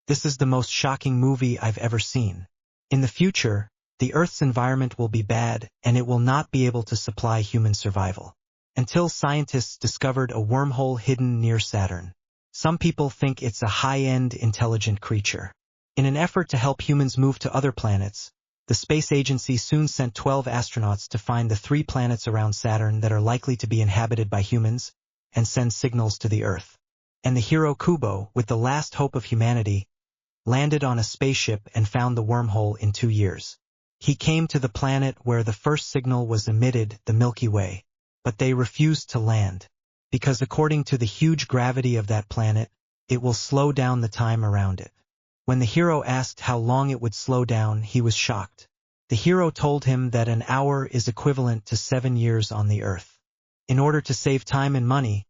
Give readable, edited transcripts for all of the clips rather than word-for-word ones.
This is the most shocking movie I've ever seen. In the future, the Earth's environment will be bad and it will not be able to supply human survival. Until scientists discovered a wormhole hidden near Saturn. Some people think it's a high-end intelligent creature. In an effort to help humans move to other planets, the space agency soon sent 12 astronauts to find the 3 planets around Saturn that are likely to be inhabited by humans and send signals to the Earth. And the hero Kubo, with the last hope of humanity, landed on a spaceship and found the wormhole in 2 years. He came to the planet where the first signal was emitted, the Milky Way, but they refused to land, because according to the huge gravity of that planet, it will slow down the time around it. When the hero asked how long it would slow down, he was shocked. The hero told him that an hour is equivalent to 7 years on the Earth. In order to save time and money,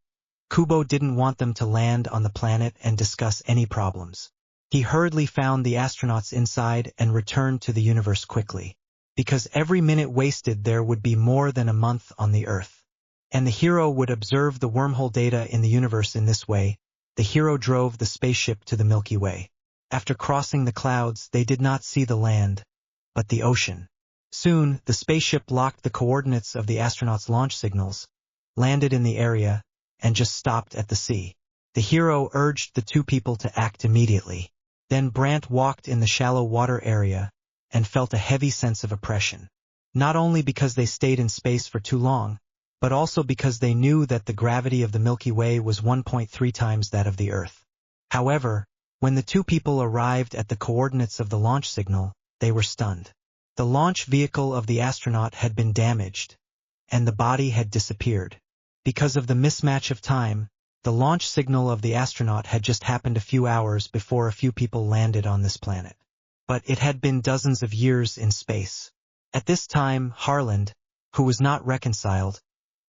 Kubo didn't want them to land on the planet and discuss any problems. He hurriedly found the astronauts inside and returned to the universe quickly, because every minute wasted there would be more than a month on the Earth. And the hero would observe the wormhole data in the universe in this way. The hero drove the spaceship to the Milky Way. After crossing the clouds, they did not see the land, but the ocean. Soon, the spaceship locked the coordinates of the astronauts' launch signals, landed in the area, and just stopped at the sea. The hero urged the 2 people to act immediately. Then Brant walked in the shallow water area and felt a heavy sense of oppression. Not only because they stayed in space for too long, but also because they knew that the gravity of the Milky Way was 1.3 times that of the Earth. However, when the 2 people arrived at the coordinates of the launch signal, they were stunned. The launch vehicle of the astronaut had been damaged, and the body had disappeared. Because of the mismatch of time, the launch signal of the astronaut had just happened a few hours before a few people landed on this planet. But it had been dozens of years in space. At this time, Harland, who was not reconciled,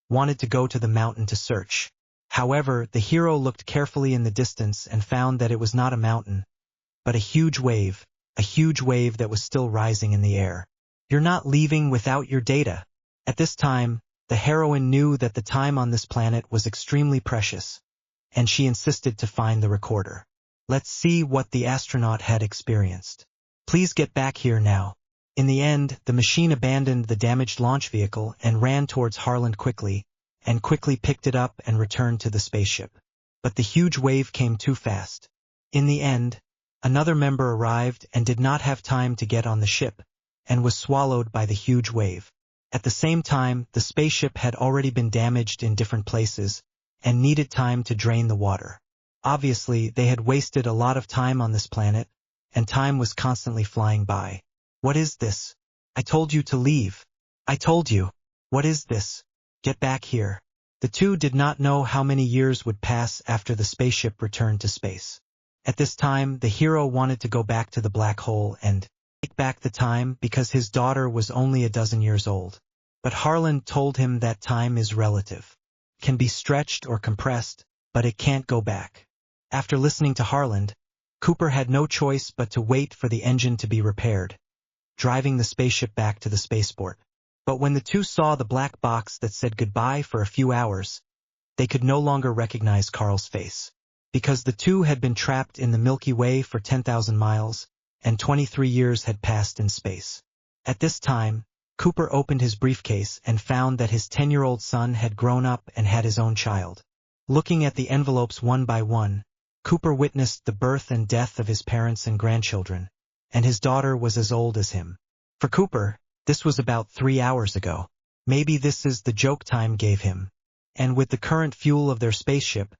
wanted to go to the mountain to search. However, the hero looked carefully in the distance and found that it was not a mountain, but a huge wave that was still rising in the air. You're not leaving without your data. At this time, the heroine knew that the time on this planet was extremely precious, and she insisted to find the recorder. Let's see what the astronaut had experienced. Please get back here now. In the end, the machine abandoned the damaged launch vehicle and ran towards Harland quickly picked it up and returned to the spaceship. But the huge wave came too fast. In the end, another member arrived and did not have time to get on the ship, and was swallowed by the huge wave. At the same time, the spaceship had already been damaged in different places, and needed time to drain the water. Obviously, they had wasted a lot of time on this planet, and time was constantly flying by. What is this? I told you to leave. I told you. What is this? Get back here. The 2 did not know how many years would pass after the spaceship returned to space. At this time, the hero wanted to go back to the black hole and take back the time because his daughter was only a dozen years old. But Harland told him that time is relative. It can be stretched or compressed, but it can't go back. After listening to Harland, Cooper had no choice but to wait for the engine to be repaired, driving the spaceship back to the spaceport. But when the 2 saw the black box that said goodbye for a few hours, they could no longer recognize Carl's face. Because the 2 had been trapped in the Milky Way for 10,000 miles, and 23 years had passed in space. At this time, Cooper opened his briefcase and found that his 10-year-old son had grown up and had his own child. Looking at the envelopes one by one, Cooper witnessed the birth and death of his parents and grandchildren, and his daughter was as old as him. For Cooper, this was about 3 hours ago. Maybe this is the joke time gave him. And with the current fuel of their spaceship,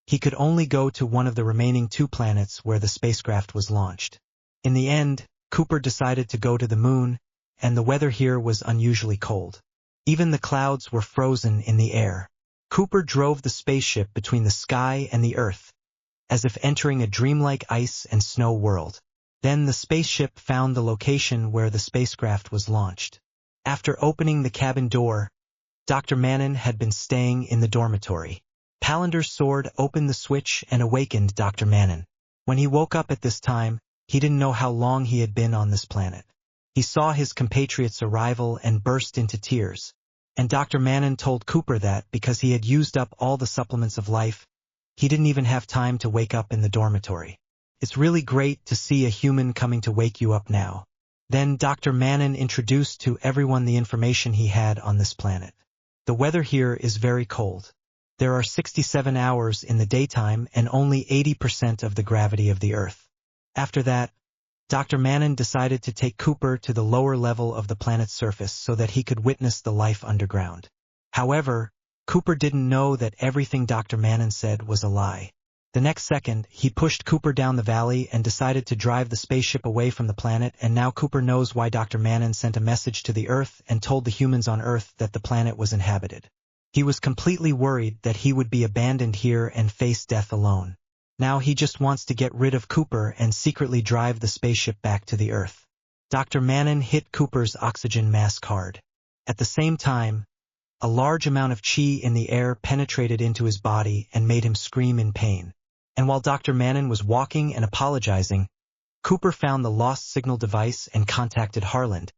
he could only go to one of the remaining 2 planets where the spacecraft was launched. In the end, Cooper decided to go to the moon, and the weather here was unusually cold. Even the clouds were frozen in the air. Cooper drove the spaceship between the sky and the Earth, as if entering a dreamlike ice and snow world. Then the spaceship found the location where the spacecraft was launched. After opening the cabin door, Dr. Mannon had been staying in the dormitory. Palander's sword opened the switch and awakened Dr. Mannon. When he woke up at this time, he didn't know how long he had been on this planet. He saw his compatriot's arrival and burst into tears. And Dr. Mannon told Cooper that because he had used up all the supplements of life, he didn't even have time to wake up in the dormitory. It's really great to see a human coming to wake you up now. Then Dr. Manon introduced to everyone the information he had on this planet. The weather here is very cold. There are 67 hours in the daytime and only 80% of the gravity of the Earth. After that, Dr. Manon decided to take Cooper to the lower level of the planet's surface so that he could witness the life underground. However, Cooper didn't know that everything Dr. Manon said was a lie. The next second, he pushed Cooper down the valley and decided to drive the spaceship away from the planet, and now Cooper knows why Dr. Manon sent a message to the Earth and told the humans on Earth that the planet was inhabited. He was completely worried that he would be abandoned here and face death alone. Now he just wants to get rid of Cooper and secretly drive the spaceship back to the Earth. Dr. Manon hit Cooper's oxygen mask hard. At the same time, a large amount of chi in the air penetrated into his body and made him scream in pain. And while Dr. Manon was walking and apologizing, Cooper found the lost signal device and contacted Harland,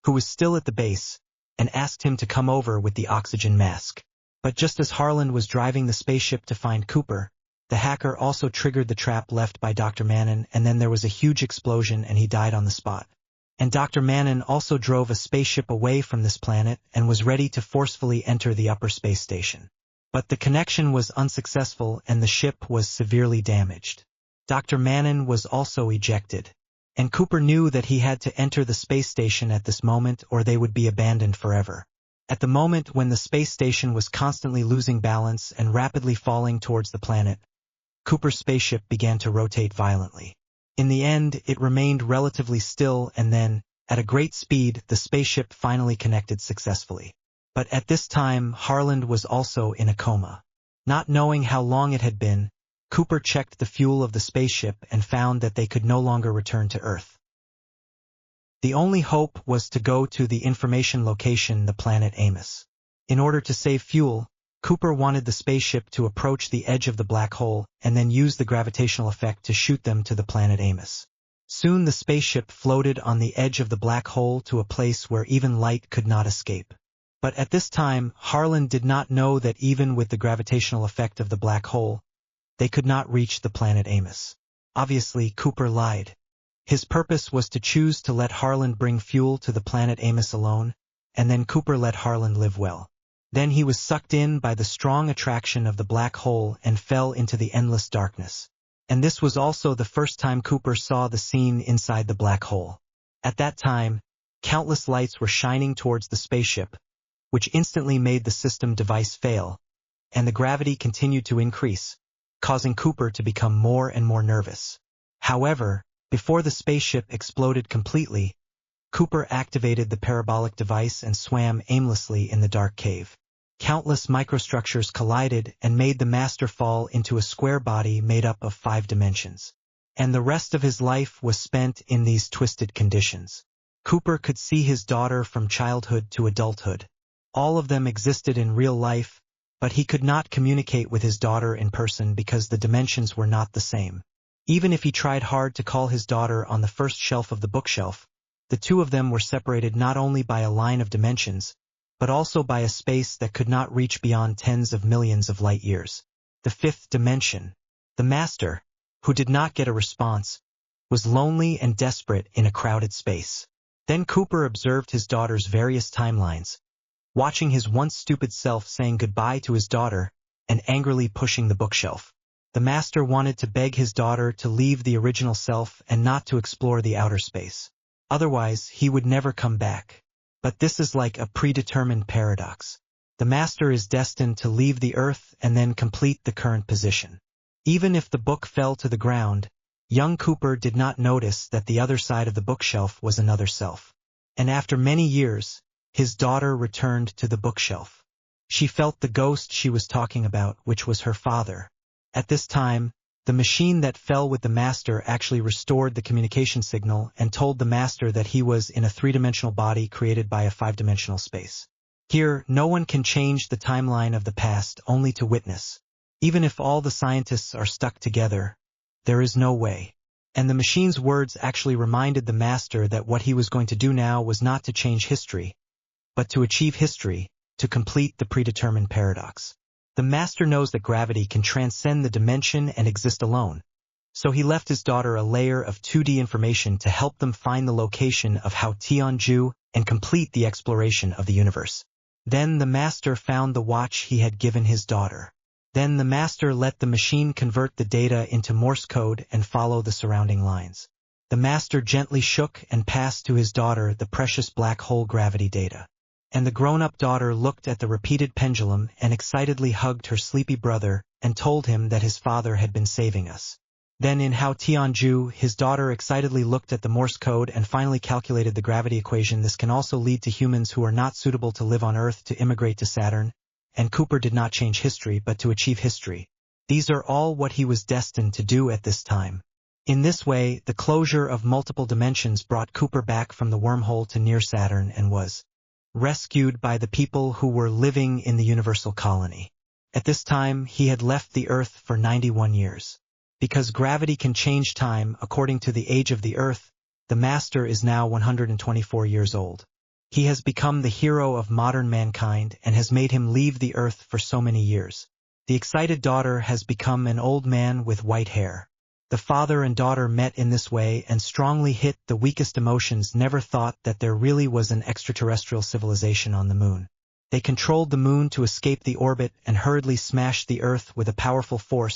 who was still at the base, and asked him to come over with the oxygen mask. But just as Harland was driving the spaceship to find Cooper, the hacker also triggered the trap left by Dr. Manon, and then there was a huge explosion and he died on the spot. And Dr. Manon also drove a spaceship away from this planet and was ready to forcefully enter the upper space station. But the connection was unsuccessful and the ship was severely damaged. Dr. Manon was also ejected, and Cooper knew that he had to enter the space station at this moment or they would be abandoned forever. At the moment when the space station was constantly losing balance and rapidly falling towards the planet, Cooper's spaceship began to rotate violently. In the end, it remained relatively still, and then, at a great speed, the spaceship finally connected successfully. But at this time, Harland was also in a coma. Not knowing how long it had been, Cooper checked the fuel of the spaceship and found that they could no longer return to Earth. The only hope was to go to the information location, the planet Pem'z. In order to save fuel, Cooper wanted the spaceship to approach the edge of the black hole and then use the gravitational effect to shoot them to the planet Pem'z. Soon the spaceship floated on the edge of the black hole to a place where even light could not escape. But at this time, Harland did not know that even with the gravitational effect of the black hole, they could not reach the planet Pem'z. Obviously, Cooper lied. His purpose was to choose to let Harland bring fuel to the planet Pem'z alone, and then Cooper let Harland live well. Then he was sucked in by the strong attraction of the black hole and fell into the endless darkness. And this was also the first time Cooper saw the scene inside the black hole. At that time, countless lights were shining towards the spaceship, which instantly made the system device fail, and the gravity continued to increase, causing Cooper to become more and more nervous. However, before the spaceship exploded completely, Cooper activated the parabolic device and swam aimlessly in the dark cave. Countless microstructures collided and made the master fall into a square body made up of 5 dimensions. And the rest of his life was spent in these twisted conditions. Cooper could see his daughter from childhood to adulthood. All of them existed in real life, but he could not communicate with his daughter in person because the dimensions were not the same. Even if he tried hard to call his daughter on the first shelf of the bookshelf, the two of them were separated not only by a line of dimensions, but also by a space that could not reach beyond tens of millions of light years. The 5th dimension. The master, who did not get a response, was lonely and desperate in a crowded space. Then Cooper observed his daughter's various timelines, watching his once stupid self saying goodbye to his daughter and angrily pushing the bookshelf. The master wanted to beg his daughter to leave the original self and not to explore the outer space. Otherwise, he would never come back. But this is like a predetermined paradox. The master is destined to leave the Earth and then complete the current position. Even if the book fell to the ground, young Cooper did not notice that the other side of the bookshelf was another self. And after many years, his daughter returned to the bookshelf. She felt the ghost she was talking about, which was her father. At this time, the machine that fell with the master actually restored the communication signal and told the master that he was in a 3-dimensional body created by a 5-dimensional space. Here, no one can change the timeline of the past, only to witness. Even if all the scientists are stuck together, there is no way. And the machine's words actually reminded the master that what he was going to do now was not to change history, but to achieve history, to complete the predetermined paradox. The master knows that gravity can transcend the dimension and exist alone, So he left his daughter a layer of 2D information to help them find the location of Hao Tianju and complete the exploration of the universe. Then the master found the watch he had given his daughter. Then the master let the machine convert the data into Morse code and follow the surrounding lines. The master gently shook and passed to his daughter the precious black hole gravity data. And the grown-up daughter looked at the repeated pendulum and excitedly hugged her sleepy brother and told him that his father had been saving us. Then in Hao Tianju, his daughter excitedly looked at the Morse code and finally calculated the gravity equation. This can also lead to humans who are not suitable to live on Earth to immigrate to Saturn, and Cooper did not change history but to achieve history. These are all what he was destined to do at this time. In this way, the closure of multiple dimensions brought Cooper back from the wormhole to near Saturn and was rescued by the people who were living in the universal colony. At this time, he had left the Earth for 91 years. Because gravity can change time according to the age of the Earth, the Master is now 124 years old. He has become the hero of modern mankind and has made him leave the Earth for so many years. The excited daughter has become an old man with white hair. The father and daughter met in this way and strongly hit the weakest emotions. Never thought that there really was an extraterrestrial civilization on the moon. They controlled the moon to escape the orbit and hurriedly smashed the Earth with a powerful force.